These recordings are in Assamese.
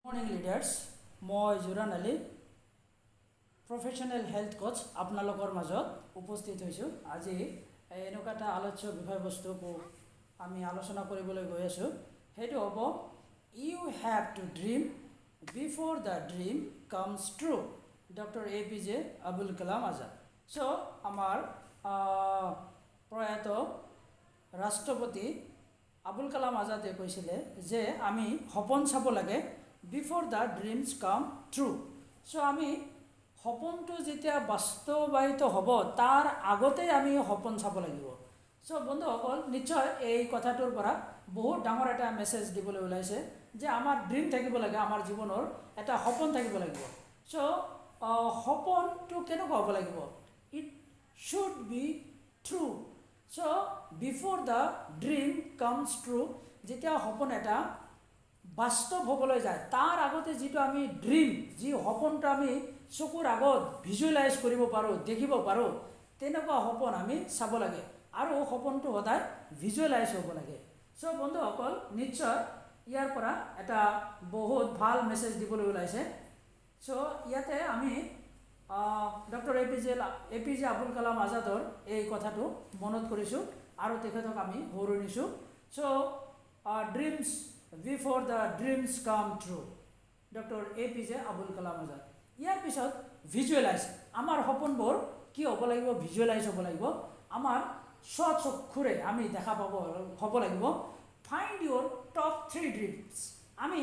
মৰ্নিং লিডাৰ্ছ মই জুৰান আলী প্ৰফেশ্যনেল হেল্থ কোচ আপোনালোকৰ মাজত উপস্থিত হৈছোঁ। আজি এনেকুৱা এটা আলোচ্য বিষয়বস্তু আমি আলোচনা কৰিবলৈ গৈ আছোঁ। সেইটো হ'ব you have to dream before the dream comes true, doctor APJ Abul Kalam Azad. So' আমাৰ প্ৰয়াত ৰাষ্ট্ৰপতি আবুল কালাম আজাদে কৈছিলে যে আমি সপোন চাব লাগে before the dreams come true. So' আমি সপোনটো যেতিয়া বাস্তৱায়িত হ'ব তাৰ আগতেই আমি সপোন চাব লাগিব। চ' বন্ধুসকল, নিশ্চয় এই কথাটোৰ পৰা বহুত ডাঙৰ এটা মেছেজ দিবলৈ ওলাইছে যে আমাৰ ড্ৰিম থাকিব লাগে, আমাৰ জীৱনৰ এটা সপোন থাকিব লাগিব। চ' সপোনটো কেনেকুৱা হ'ব লাগিব? It should be true. So' before the dream comes true, যেতিয়া সপোন এটা বাস্তৱ হ'বলৈ যায় তাৰ আগতে যিটো আমি ড্ৰিম, যি সপোনটো আমি চকুৰ আগত ভিজুৱেলাইজ কৰিব পাৰোঁ, দেখিব পাৰোঁ, তেনেকুৱা সপোন আমি চাব লাগে আৰু সপোনটো সদায় ভিজুৱেলাইজ হ'ব লাগে। চ' বন্ধুসকল, নিশ্চয় ইয়াৰ পৰা এটা বহুত ভাল মেছেজ দিবলৈ ওলাইছে। চ' ইয়াতে আমি ডক্টৰ APJ আবুল কালাম আজাদৰ এই কথাটো মনত কৰিছোঁ আৰু তেখেতক আমি সোঁৱৰণিছোঁ। So' dreams before the dreams come true, doctor APJ Abul Kalam Azad. ইয়াৰ পিছত ভিজুৱেলাইজ, আমাৰ সপোনবোৰ কি হ'ব লাগিব? ভিজুৱেলাইজ হ'ব লাগিব, আমাৰ স্বচক্ষুৰে আমি দেখা হ'ব লাগিব। ফাইণ্ড ইউৰ টপ 3 ড্ৰিমছ। আমি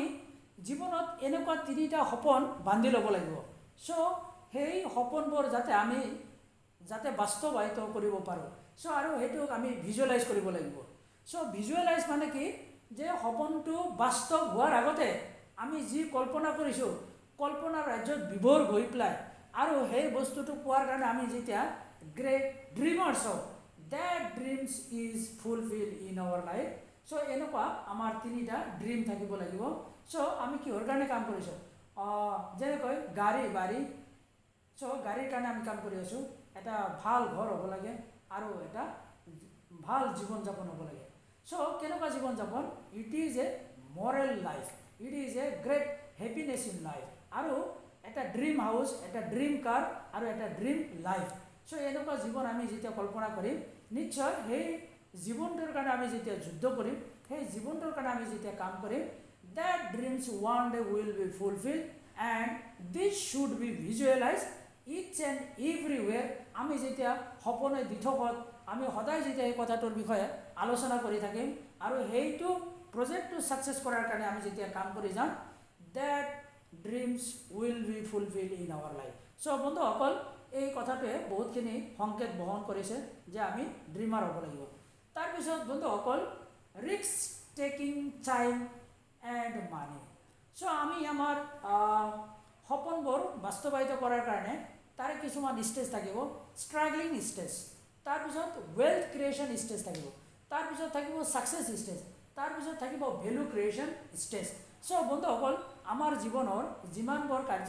জীৱনত এনেকুৱা 3টা সপোন বান্ধি ল'ব লাগিব। চ' সেই সপোনবোৰ আমি যাতে বাস্তৱায়িত কৰিব পাৰোঁ। চ' আৰু সেইটোক আমি ভিজুৱেলাইজ কৰিব লাগিব। চ' ভিজুৱেলাইজ মানে কি? যে সপোনটো বাস্তৱ হোৱাৰ আগতে আমি যি কল্পনা কৰিছোঁ, কল্পনাৰ ৰাজ্যত বিভোৰ হৈ পেলাই আৰু সেই বস্তুটো পোৱাৰ কাৰণে আমি যেতিয়া গ্ৰেট ড্ৰিমাৰ্ছ হওঁ, that dreams is fulfil in our life. So' এনেকুৱা আমাৰ 3টা ড্ৰিম থাকিব লাগিব। চ' আমি কিহৰ কাৰণে কাম কৰিছোঁ? যেনেকৈ বাৰী। চ' গাড়ীৰ কাৰণে আমি কাম কৰি আছোঁ। এটা ভাল ঘৰ হ'ব লাগে আৰু এটা ভাল জীৱন যাপন হ'ব লাগে। চ' কেনেকুৱা জীৱন যাপন? It is A Morrell life, it is a great happiness in life. আৰু এটা ড্ৰিম হাউচ, এটা ড্ৰিম কাৰ আৰু এটা ড্ৰিম লাইফ। চ' এনেকুৱা জীৱন আমি যেতিয়া কল্পনা কৰিম, নিশ্চয় সেই জীৱনটোৰ কাৰণে আমি যেতিয়া যুদ্ধ কৰিম, সেই জীৱনটোৰ কাৰণে আমি যেতিয়া কাম কৰিম, that dreams one day will be fulfil and this should be visualize its and everywhere. আমি যেতিয়া সপোনে দিঠকত আমি সদায় যেতিয়া এই কথাটোৰ বিষয়ে আলোচনা কৰি থাকিম আৰু সেইটো প্ৰজেক্টটো ছাকচেছ কৰাৰ কাৰণে আমি যেতিয়া কাম কৰি যাম, that dreams will be fulfil in our life. So' বন্ধুসকল, এই কথাটোৱে বহুতখিনি সংকেত বহন কৰিছে যে আমি ড্ৰিমাৰ হ'ব লাগিব। তাৰপিছত বন্ধুসকল, ৰিস্ক টেকিং টাইম এণ্ড মানি। চ' আমি আমাৰ সপোনবোৰ বাস্তৱায়িত কৰাৰ কাৰণে তাৰে কিছুমান ষ্টেজ থাকিব। ষ্ট্ৰাগলিং ষ্টেজ, তাৰপিছত ৱেল্থ ক্ৰিয়েশ্যন ষ্টেজ থাকিব, তাৰপিছত থাকিব ছাকচেছ ষ্টেজ, তাৰপিছত থাকিব ভেলু ক্ৰিয়েশ্যন ষ্টেজ। চ' বন্ধুসকল, আমাৰ জীৱনৰ যিমানবোৰ কাৰ্য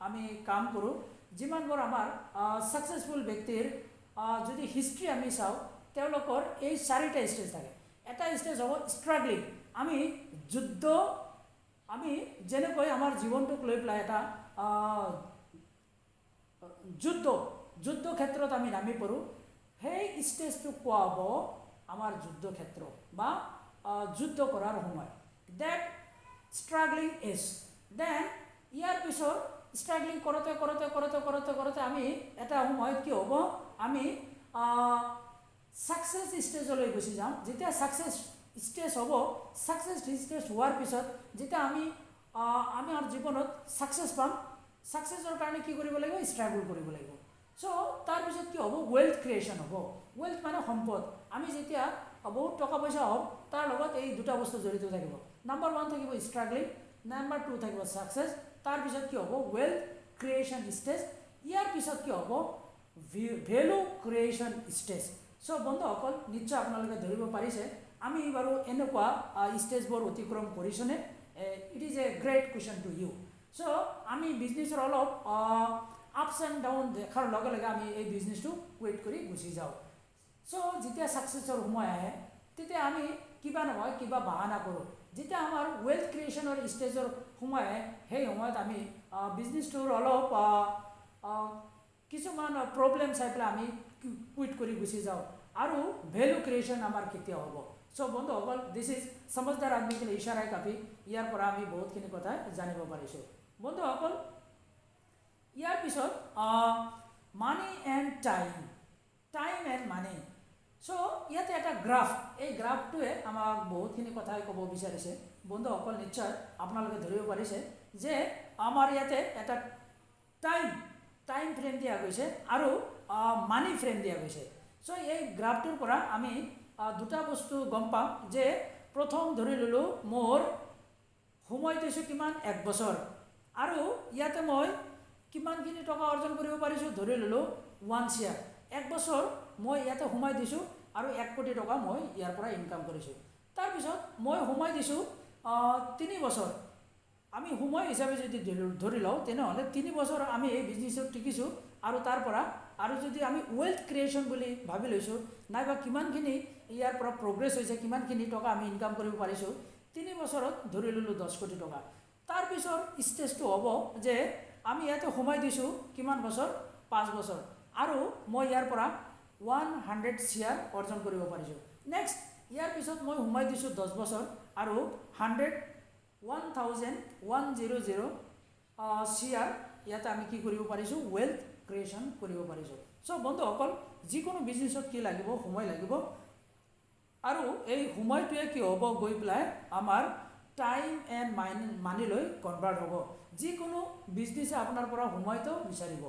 আমি কাম কৰোঁ, যিমানবোৰ আমাৰ ছাকচেছফুল ব্যক্তিৰ যদি হিষ্ট্ৰী আমি চাওঁ, তেওঁলোকৰ এই 4টা ষ্টেজ থাকে। এটা ষ্টেজ হ'ব ষ্ট্ৰাগলিং, আমি যুদ্ধ, আমি যেনেকৈ আমাৰ জীৱনটোক লৈ পেলাই এটা যুদ্ধ ক্ষেত্ৰত আমি নামি পৰোঁ, সেই ষ্টেজটোক কোৱা হ'ব আমাৰ যুদ্ধ ক্ষেত্ৰ বা যুদ্ধ কৰাৰ সময়, দেট ষ্ট্ৰাগলিং এজ। দেন ইয়াৰ পিছত ষ্ট্ৰাগলিং কৰোঁতে আমি এটা সময়ত কি হ'ব? আমি ছাকচেছ ষ্টেজলৈ গুচি যাম। যেতিয়া ছাকচেছ ষ্টেজ হ'ব, ছাকচেছ ষ্টেজ হোৱাৰ পিছত যেতিয়া আমি আমাৰ জীৱনত ছাকচেছ পাম, ছাকচেছৰ কাৰণে কি কৰিব লাগিব? ষ্ট্ৰাগল কৰিব লাগিব। চ' তাৰপিছত কি হ'ব? ৱেল্থ ক্ৰিয়েশ্যন হ'ব। ৱেল্থ মানে সম্পদ। আমি যেতিয়া বহুত টকা পইচা হ'ব, তাৰ লগত এই 2টা বস্তু জড়িত থাকিব। নাম্বাৰ 1 থাকিব ষ্ট্ৰাগলিং, নাম্বাৰ 2 থাকিব ছাকচেছ। তাৰপিছত কি হ'ব? Wealth creation stage. ইয়াৰ পিছত কি হ'ব? Value creation stage. চ' বন্ধুসকল, নিশ্চয় আপোনালোকে ধৰিব পাৰিছে আমি বাৰু এনেকুৱা ষ্টেজবোৰ অতিক্ৰম কৰিছোঁনে? It is a great question to you. So' আমি বিজনেছৰ অলপ আপছ এণ্ড ডাউন দেখাৰ লগে লগে আমি এই বিজনেছটো কুইট কৰি গুচি যাওঁ। চ' যেতিয়া ছাকচেছৰ সময় আহে, তেতিয়া আমি কিবা নহয় কিবা বাহানা কৰোঁ। যেতিয়া আমাৰ ৱেল্থ ক্ৰিয়েশ্যনৰ ষ্টেজৰ সোমায় সেই সময়ত আমি বিজনেছটোৰ অলপ কিছুমান প্ৰব্লেম চাই পেলাই আমি কুইট কৰি গুচি যাওঁ আৰু ভেলু ক্ৰিয়েশ্যন আমাৰ কেতিয়াও হ'ব। চ' বন্ধুসকল, দিছ ইজ সমজদাৰ আদমি কে লিয়ে ইশাৰাই কাফি। ইয়াৰ পৰা আমি বহুতখিনি কথা জানিব পাৰিছোঁ। বন্ধুসকল, ইয়াৰ পিছত মানি এণ্ড টাইম এণ্ড মানি। চ' ইয়াতে এটা গ্ৰাফ, এই গ্ৰাফটোৱে আমাক বহুতখিনি কথাই ক'ব বিচাৰিছে। বন্ধুসকল, নিশ্চয় আপোনালোকে ধৰিব পাৰিছে যে আমাৰ ইয়াতে এটা টাইম ফ্ৰেম দিয়া গৈছে আৰু মানি ফ্ৰেম দিয়া গৈছে। চ' এই গ্ৰাফটোৰ পৰা আমি দুটা বস্তু গম পাম যে প্ৰথম ধৰি ল'লোঁ মোৰ সময় দিছোঁ কিমান, 1 বছৰ, আৰু ইয়াতে মই কিমানখিনি টকা অৰ্জন কৰিব পাৰিছোঁ ধৰি ল'লোঁ 1 year। 1 বছৰ মই ইয়াতে সোমাই দিছোঁ আৰু 1 কোটি টকা মই ইয়াৰ পৰা ইনকাম কৰিছোঁ। তাৰপিছত মই সোমাই দিছোঁ 3 বছৰ। আমি সময় হিচাপে যদি ধৰি লওঁ তেনেহ'লে 3 বছৰ আমি এই বিজনেছত টিকিছোঁ আৰু তাৰ পৰা আৰু যদি আমি ৱেল্থ ক্ৰিয়েশ্যন বুলি ভাবি লৈছোঁ নাইবা কিমানখিনি ইয়াৰ পৰা প্ৰগ্ৰেছ হৈছে, কিমানখিনি টকা আমি ইনকাম কৰিব পাৰিছোঁ, 3 বছৰত ধৰি ল'লোঁ 10 কোটি টকা। তাৰপিছৰ ষ্টেজটো হ'ব যে আমি ইয়াতে সোমাই দিছোঁ কিমান বছৰ, 5 বছৰ, আৰু মই ইয়াৰ পৰা 100 CR অৰ্জন কৰিব পাৰিছোঁ। নেক্সট ইয়াৰ পিছত মই সোমাই দিছোঁ 10 বছৰ আৰু 100,000 CR ইয়াতে আমি কি কৰিব পাৰিছোঁ, ৱেল্থ ক্ৰিয়েশ্যন কৰিব পাৰিছোঁ। চ' বন্ধুসকল, যিকোনো বিজনেছত কি লাগিব, সময় লাগিব, আৰু এই সময়টোৱে কি হ'ব, গৈ পেলাই আমাৰ টাইম এণ্ড মানিলৈ কনভাৰ্ট হ'ব। যিকোনো বিজনেছে আপোনাৰ পৰা সময়টো বিচাৰিব,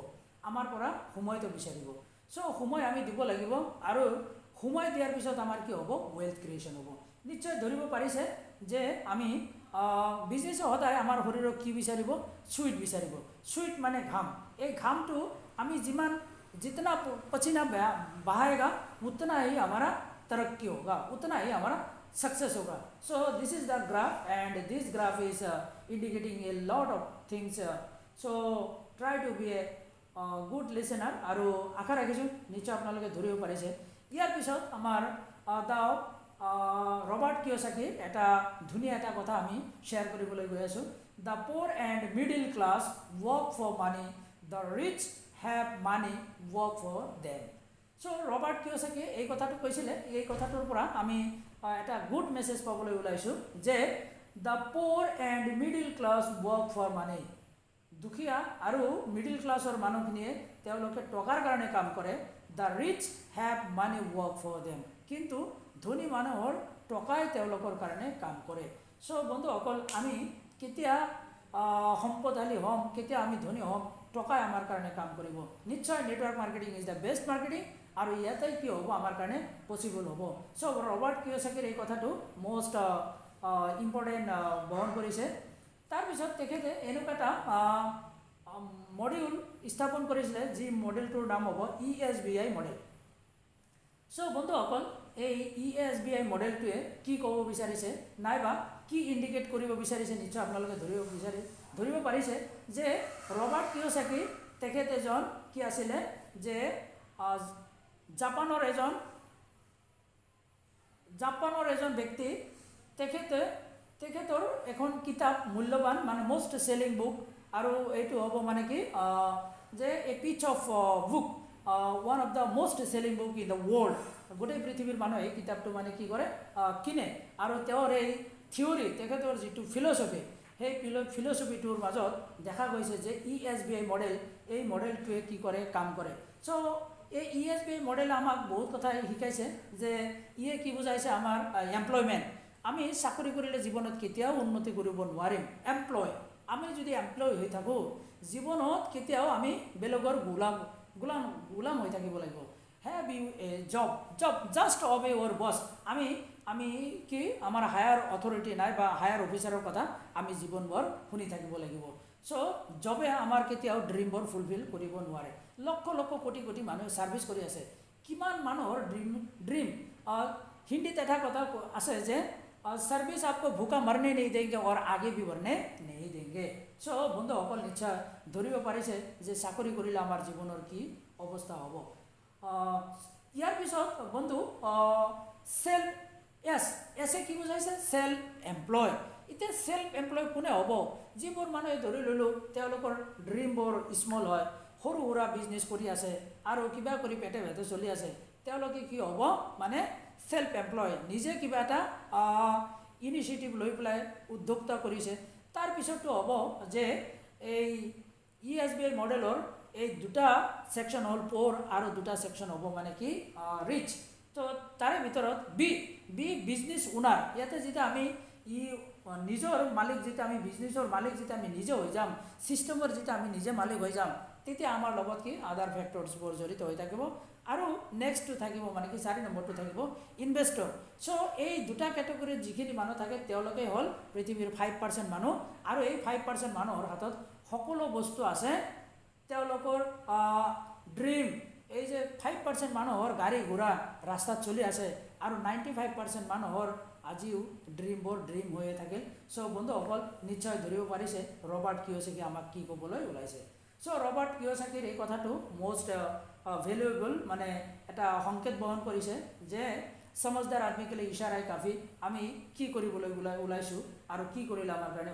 আমাৰ পৰা সময়টো বিচাৰিব। চ' সময় আমি দিব লাগিব, আৰু সময় দিয়াৰ পিছত আমাৰ কি হ'ব, ৱেল্থ ক্ৰিয়েশ্যন হ'ব। নিশ্চয় ধৰিব পাৰিছে যে আমি বিজনেছে সদায় আমাৰ শৰীৰক কি বিচাৰিব, চুইট বিচাৰিব। চুইট মানে ঘাম। এই ঘামটো আমি जितना पसीना बहाएगा उतना ही हमारा तरक्की होगा, उतना ही हमारा सक्सेस होगा। So this is the graph and this graph is indicating a lot of things. So try to be a good listener, और आशा राखिছোঁ निश्चय আপোনালোকে ধৰিব পাৰিছে। ইয়াৰ পিছত আমাৰ ৰবাৰ্ট কিয়সাকিৰ এটা ধুনীয়া এটা কথা আমি শ্বেয়াৰ কৰিবলৈ গৈ আছোঁ। The poor and middle class work for money, the rich have money work for them। So Robert কিয়সাকিয়ে এই কথাটো কৈছিলে। এই কথাটোৰ পৰা আমি এটা গুড মেছেজ পাবলৈ ওলাইছোঁ যে the poor and middle class work for money. দুখীয়া আৰু মিডিল ক্লাছৰ মানুহখিনিয়ে তেওঁলোকে টকাৰ কাৰণে কাম কৰে। The rich have money work for them. কিন্তু ধনী মানুহৰ টকাই তেওঁলোকৰ কাৰণে কাম কৰে। চ' বন্ধুসকল, আমি কেতিয়া সম্পদশালী হ'ম, কেতিয়া আমি ধনী হ'ম, টকাই আমাৰ কাৰণে কাম কৰিব। নিশ্চয় network marketing is the best marketing, আৰু ইয়াতে কি হ'ব, আমাৰ কাৰণে পচিবল হ'ব। চ' ৰবাৰ্ট কিয়সাকিৰ এই কথাটো মষ্ট ইম্পৰ্টেণ্ট বহন কৰিছে। তাৰপিছত তেখেতে এনেকুৱা এটা মডিউল স্থাপন কৰিছিলে, যি মডেলটোৰ নাম হ'ব ESBI মডেল। চ' বন্ধুসকল, এই ESBI মডেলটোৱে কি ক'ব বিচাৰিছে নাইবা কি ইণ্ডিকেট কৰিব বিচাৰিছে, নিশ্চয় আপোনালোকে ধৰিব পাৰিছে যে ৰবাৰ্ট কিয়সাকি তেখেত এজন কি আছিলে, যে জাপানৰ এজন ব্যক্তি। তেখেতৰ এখন কিতাপ মূল্যৱান, মানে মষ্ট চেলিং বুক, আৰু এইটো হ'ব মানে কি যে a piece of book, one of the most selling book in the world. গোটেই পৃথিৱীৰ মানুহে এই কিতাপটো মানে কি কৰে, কিনে। আৰু তেওঁৰ এই থিয়ৰী, তেখেতৰ যিটো ফিলচফি, সেই ফিলচফিটোৰ মাজত দেখা গৈছে যে ESBI মডেল, এই মডেলটোৱে কি কৰে, কাম কৰে। চ' এই ESBI মডেলে আমাক বহুত কথাই শিকাইছে যে ইয়ে কি বুজাইছে, আমাৰ এমপ্লয়মেণ্ট। আমি চাকৰি কৰিলে জীৱনত কেতিয়াও উন্নতি কৰিব নোৱাৰিম। আমি যদি এমপ্লয় হৈ থাকোঁ, জীৱনত কেতিয়াও আমি বেলেগৰ গোলাম হৈ থাকিব লাগিব। Have you a job just obey your boss. আমি কি আমাৰ হায়াৰ অথৰিটি নাই বা হায়াৰ অফিচাৰৰ কথা আমি জীৱনভৰ শুনি থাকিব লাগিব। চ' জবে আমাৰ কেতিয়াও ড্ৰিমবোৰ ফুলফিল কৰিব নোৱাৰে। লক্ষ কোটি মানুহে ছাৰ্ভিচ কৰি আছে। কিমান মানুহৰ ড্ৰিম হিন্দীত এটা কথা আছে যে सर्विस आपको भूखा मरने नहीं देंगे और आगे भी बढ़ने नहीं देंगे। सो বন্ধুসকল, নিশ্চয় ধৰিব পাৰিছে যে চাকৰি কৰিলে আমাৰ জীৱনৰ কি অৱস্থা হ'ব। ইয়াৰ পিছত বন্ধু এছে কি বুজাইছে, সেল্ফ এমপ্লয়। এতিয়া সেলফ এমপ্লয় কোনে হ'ব যিবোৰ মানুহে ধৰি ল'লোঁ তেওঁলোকৰ ড্ৰিমবোৰ স্মল হয় সৰু সুৰা বিজনেছ কৰি আছে আৰু কিবা কৰি পেটে ভেটে চলি আছে তেওঁলোকে কি হ'ব মানে সেলফ এমপ্লয় নিজে কিবা এটা ইনিচিয়েটিভ লৈ পেলাই উদ্যোক্তা কৰিছে তাৰপিছততো হ'ব যে এই ESBI মডেলৰ এই দুটা সেকশন হ'ল প'ৰ আৰু দুটা সেকশন হ'ব মানে কি ৰিচ তো তাৰে ভিতৰত বি বিজনেছ ওনাৰ ইয়াতে যেতিয়া আমি নিজৰ মালিক যেতিয়া আমি বিজনেছৰ মালিক যেতিয়া আমি নিজে হৈ যাম ছিষ্টেমৰ যেতিয়া আমি নিজে মালিক হৈ যাম তেতিয়া আমাৰ লগত কি আদাৰ ফেক্টৰছবোৰ জড়িত হৈ থাকিব আৰু নেক্সটটো থাকিব মানে কি 4 নম্বৰটো থাকিব ইনভেষ্টৰ চ' এই দুটা কেটেগৰীত যিখিনি মানুহ থাকে তেওঁলোকেই হ'ল পৃথিৱীৰ 5% মানুহ আৰু এই 5% মানুহৰ হাতত সকলো বস্তু আছে তেওঁলোকৰ ড্ৰিম এই যে 5% মানুহৰ গাড়ী ঘোঁৰা ৰাস্তাত চলি আছে আৰু 95% মানুহৰ আজিও ড্ৰিমবোৰ ড্ৰিম হৈয়ে থাকে চ' বন্ধুসকল নিশ্চয় ধৰিব পাৰিছে ৰবাৰ্ট কিয়চাকি আমাক কি ক'বলৈ ওলাইছে চ' ৰবাৰ্ট কিয়চাকিৰ এই কথাটো মষ্ট ভেলুৱেবল মানে এটা সংকেত বহন কৰিছে যে সমজদাৰ আদমি কে লিয়ে ইশাৰাই কাফি আমি কি কৰিবলৈ ওলাইছোঁ আৰু কি কৰিলে আমাৰ কাৰণে